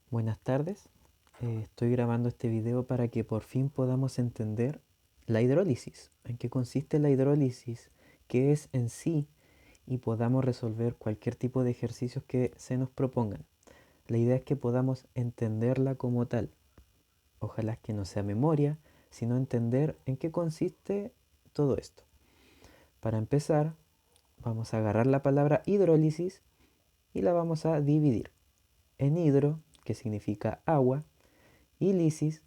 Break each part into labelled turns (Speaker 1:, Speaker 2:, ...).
Speaker 1: Buenas tardes. Estoy grabando este video para que por fin podamos entender la hidrólisis, en qué consiste la hidrólisis, qué es en sí y podamos resolver cualquier tipo de ejercicios que se nos propongan. La idea es que podamos entenderla como tal. Ojalá que no sea memoria, sino entender en qué consiste todo esto. Para empezar, vamos a agarrar la palabra hidrólisis y la vamos a dividir en hidro, que significa agua, y lisis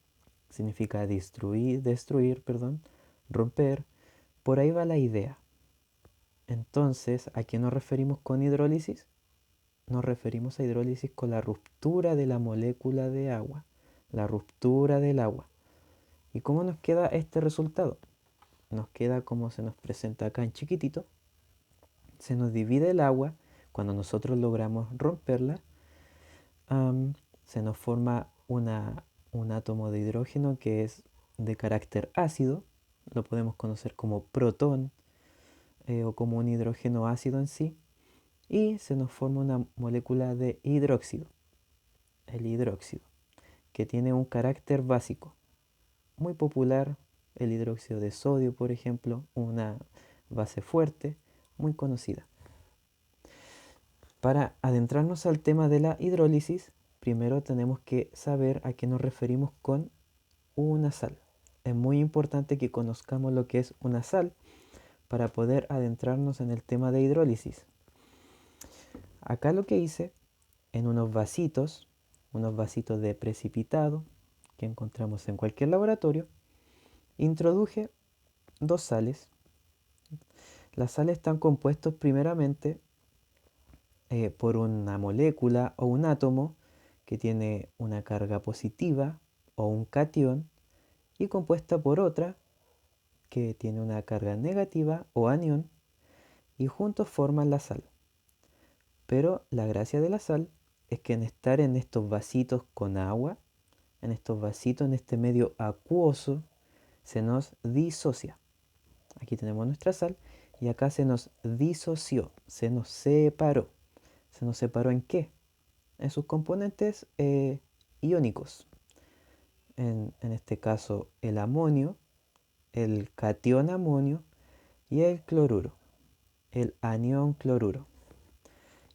Speaker 1: significa destruir, perdón, romper. Por ahí va la idea. Entonces, ¿a qué nos referimos con hidrólisis? Nos referimos a hidrólisis con la ruptura de la molécula de agua, la ruptura del agua. ¿Y cómo nos queda este resultado? Nos queda como se nos presenta acá en chiquitito. Se nos divide el agua cuando nosotros logramos romperla. Se nos forma un átomo de hidrógeno que es de carácter ácido. Lo podemos conocer como protón o como un hidrógeno ácido en sí. Y se nos forma una molécula de hidróxido, el hidróxido, que tiene un carácter básico. Muy popular, el hidróxido de sodio, por ejemplo, una base fuerte, muy conocida. Para adentrarnos al tema de la hidrólisis, primero tenemos que saber a qué nos referimos con una sal. Es muy importante que conozcamos lo que es una sal para poder adentrarnos en el tema de hidrólisis. Acá lo que hice en unos vasitos de precipitado que encontramos en cualquier laboratorio, introduje dos sales. Las sales están compuestos primeramente por una molécula o un átomo que tiene una carga positiva o un catión y compuesta por otra que tiene una carga negativa o anión y juntos forman la sal. Pero la gracia de la sal es que en estar en estos vasitos con agua, en estos vasitos, en este medio acuoso, se nos disocia. Aquí tenemos nuestra sal y acá se nos disoció, se nos separó. ¿Se nos separó en qué? En sus componentes iónicos. En este caso el amonio, el catión amonio y el cloruro, el anión cloruro.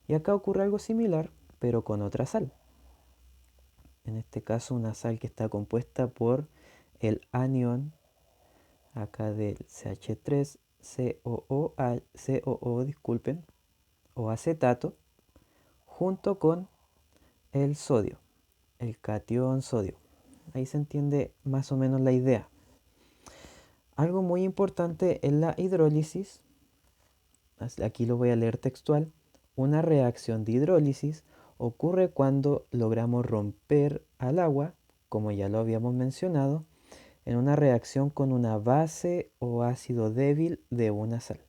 Speaker 1: Y acá ocurre algo similar, pero con otra sal. En este caso una sal que está compuesta por el anión, acá del CH3, COO, disculpen, o acetato, junto con el sodio, el catión sodio. Ahí se entiende más o menos la idea. Algo muy importante en la hidrólisis, aquí lo voy a leer textual, una reacción de hidrólisis ocurre cuando logramos romper al agua, como ya lo habíamos mencionado, en una reacción con una base o ácido débil de una sal.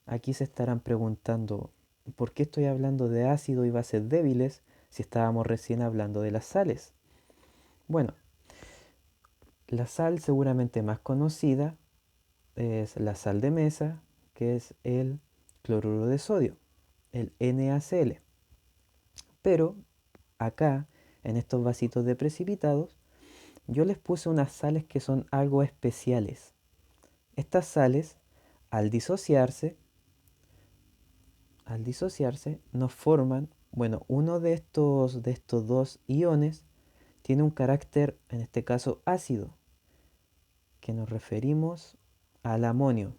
Speaker 1: Aquí se estarán preguntando, ¿por qué estoy hablando de ácido y bases débiles si estábamos recién hablando de las sales? Bueno, la sal seguramente más conocida es la sal de mesa, que es el cloruro de sodio, el NaCl. Pero acá, en estos vasitos de precipitados, yo les puse unas sales que son algo especiales. Estas sales, al disociarse, nos forman, bueno, uno de estos dos iones tiene un carácter, en este caso ácido, que nos referimos al amonio.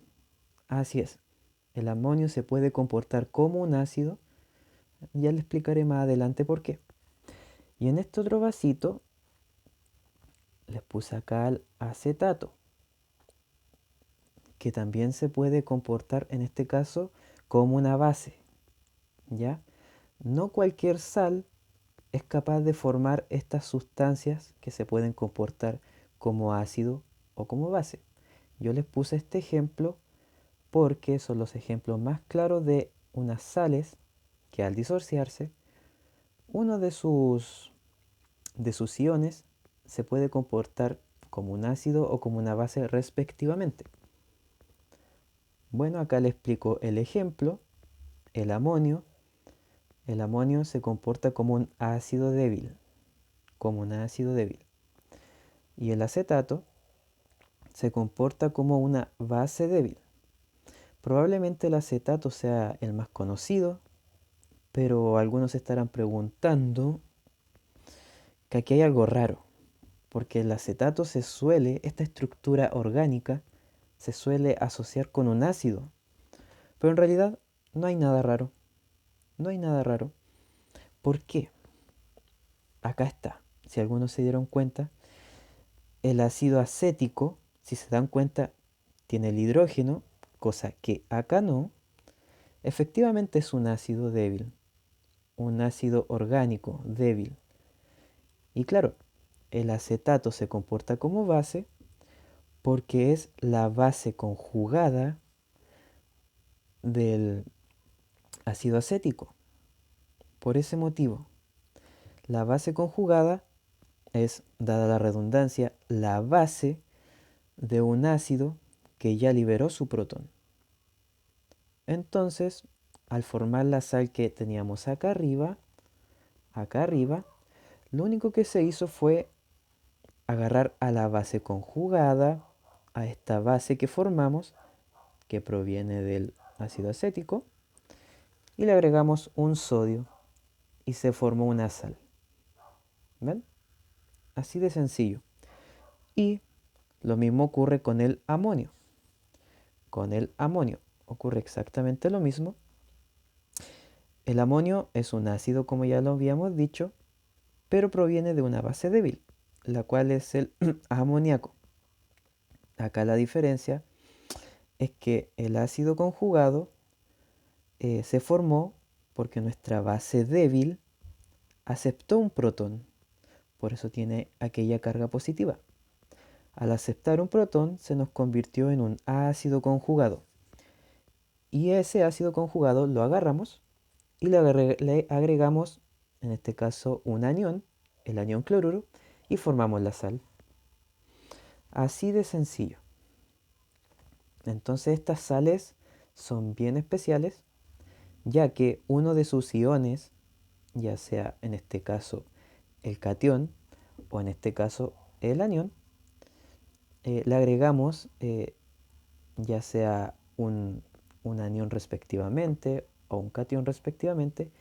Speaker 1: Así es, el amonio se puede comportar como un ácido, ya le explicaré más adelante por qué. Y en este otro vasito les puse acá el acetato, que también se puede comportar en este caso como una base, ¿ya? No cualquier sal es capaz de formar estas sustancias que se pueden comportar como ácido o como base. Yo les puse este ejemplo porque son los ejemplos más claros de unas sales que al disociarse, uno de sus iones se puede comportar como un ácido o como una base respectivamente. Bueno, acá le explico el ejemplo, el amonio El amonio se comporta como un ácido débil, y el acetato se comporta como una base débil. Probablemente el acetato sea el más conocido, pero algunos se estarán preguntando que aquí hay algo raro, porque el acetato esta estructura orgánica, se suele asociar con un ácido, pero en realidad no hay nada raro, no hay nada raro. ¿Por qué? Acá está. Si algunos se dieron cuenta, el ácido acético, si se dan cuenta, tiene el hidrógeno, cosa que acá no. Efectivamente es un ácido débil, un ácido orgánico débil. Y claro, el acetato se comporta como base porque es la base conjugada del ácido acético. Por ese motivo, la base conjugada es, dada la redundancia, la base de un ácido que ya liberó su protón. Entonces, al formar la sal que teníamos acá arriba, lo único que se hizo fue agarrar a la base conjugada, a esta base que formamos, que proviene del ácido acético, y le agregamos un sodio y se formó una sal. ¿Ven? Así de sencillo. Y lo mismo ocurre con el amonio. Con el amonio ocurre exactamente lo mismo. El amonio es un ácido, como ya lo habíamos dicho, pero proviene de una base débil, la cual es el amoníaco. Acá la diferencia es que el ácido conjugado se formó porque nuestra base débil aceptó un protón, por eso tiene aquella carga positiva. Al aceptar un protón se nos convirtió en un ácido conjugado. Y ese ácido conjugado lo agarramos y le agregamos, en este caso, un anión, el anión cloruro, y formamos la sal. Así de sencillo. Entonces estas sales son bien especiales, ya que uno de sus iones, ya sea en este caso el catión o en este caso el anión, le agregamos ya sea un anión respectivamente o un catión respectivamente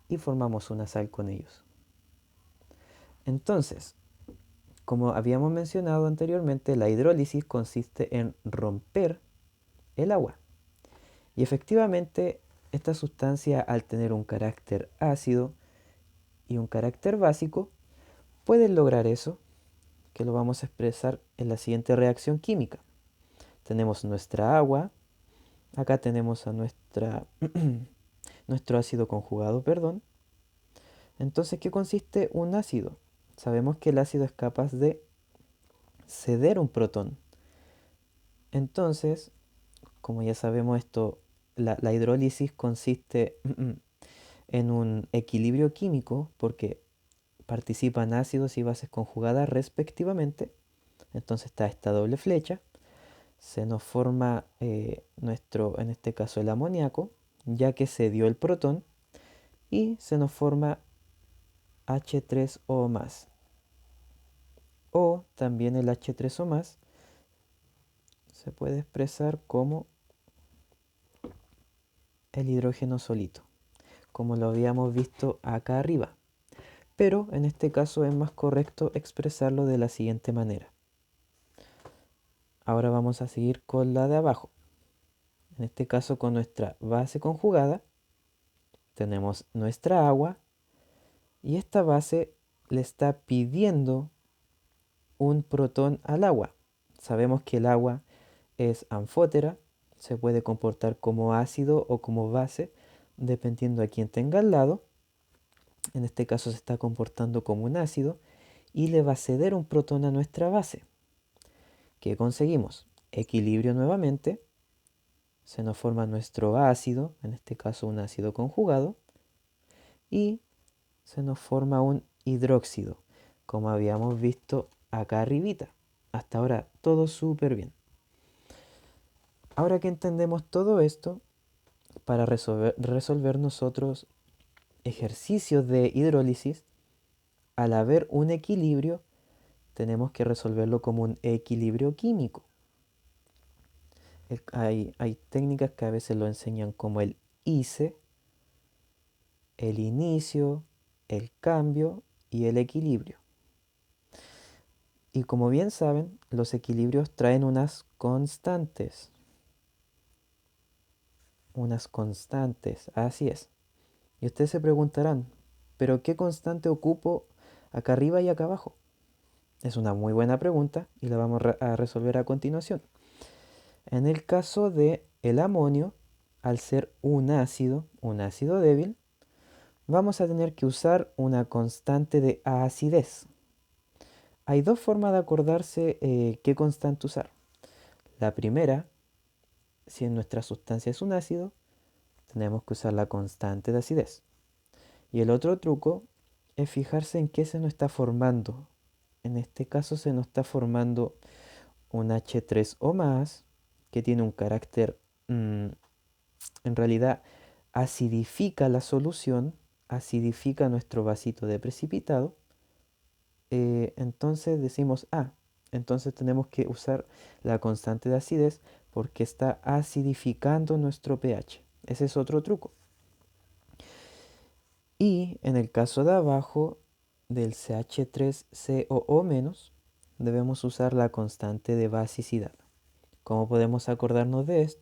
Speaker 1: y formamos una sal con ellos. Entonces, como habíamos mencionado anteriormente, la hidrólisis consiste en romper el agua. Y efectivamente, esta sustancia, al tener un carácter ácido y un carácter básico, puede lograr eso, que lo vamos a expresar en la siguiente reacción química. Tenemos nuestra agua, acá tenemos a nuestro ácido conjugado, perdón. Entonces, ¿qué consiste un ácido? Sabemos que el ácido es capaz de ceder un protón. Entonces, como ya sabemos esto, la hidrólisis consiste en un equilibrio químico porque participan ácidos y bases conjugadas respectivamente. Entonces está esta doble flecha. Se nos forma en este caso el amoníaco, ya que se dio el protón, y se nos forma H3O más. O también el H3O más se puede expresar como el hidrógeno solito, como lo habíamos visto acá arriba. Pero en este caso es más correcto expresarlo de la siguiente manera. Ahora vamos a seguir con la de abajo. En este caso con nuestra base conjugada tenemos nuestra agua y esta base le está pidiendo un protón al agua. Sabemos que el agua es anfótera, se puede comportar como ácido o como base, dependiendo a quién tenga al lado. En este caso se está comportando como un ácido y le va a ceder un protón a nuestra base. ¿Qué conseguimos? Equilibrio nuevamente. Se nos forma nuestro ácido, en este caso un ácido conjugado, y se nos forma un hidróxido, como habíamos visto acá arribita. Hasta ahora todo súper bien. Ahora que entendemos todo esto, para resolver nosotros ejercicios de hidrólisis, al haber un equilibrio, tenemos que resolverlo como un equilibrio químico. Hay técnicas que a veces lo enseñan como el ICE, el inicio, el cambio y el equilibrio. Y como bien saben, los equilibrios traen unas constantes. Unas constantes, así es. Y ustedes se preguntarán, ¿pero qué constante ocupo acá arriba y acá abajo? Es una muy buena pregunta y la vamos a resolver a continuación. En el caso de el amonio, al ser un ácido débil, vamos a tener que usar una constante de acidez. Hay dos formas de acordarse qué constante usar. La primera, si en nuestra sustancia es un ácido, tenemos que usar la constante de acidez. Y el otro truco es fijarse en qué se nos está formando. En este caso se nos está formando un H3 o más que tiene un carácter, en realidad acidifica la solución, acidifica nuestro vasito de precipitado. Entonces decimos, entonces tenemos que usar la constante de acidez porque está acidificando nuestro pH. Ese es otro truco. Y en el caso de abajo del CH3COO-, debemos usar la constante de basicidad. ¿Cómo podemos acordarnos de esto?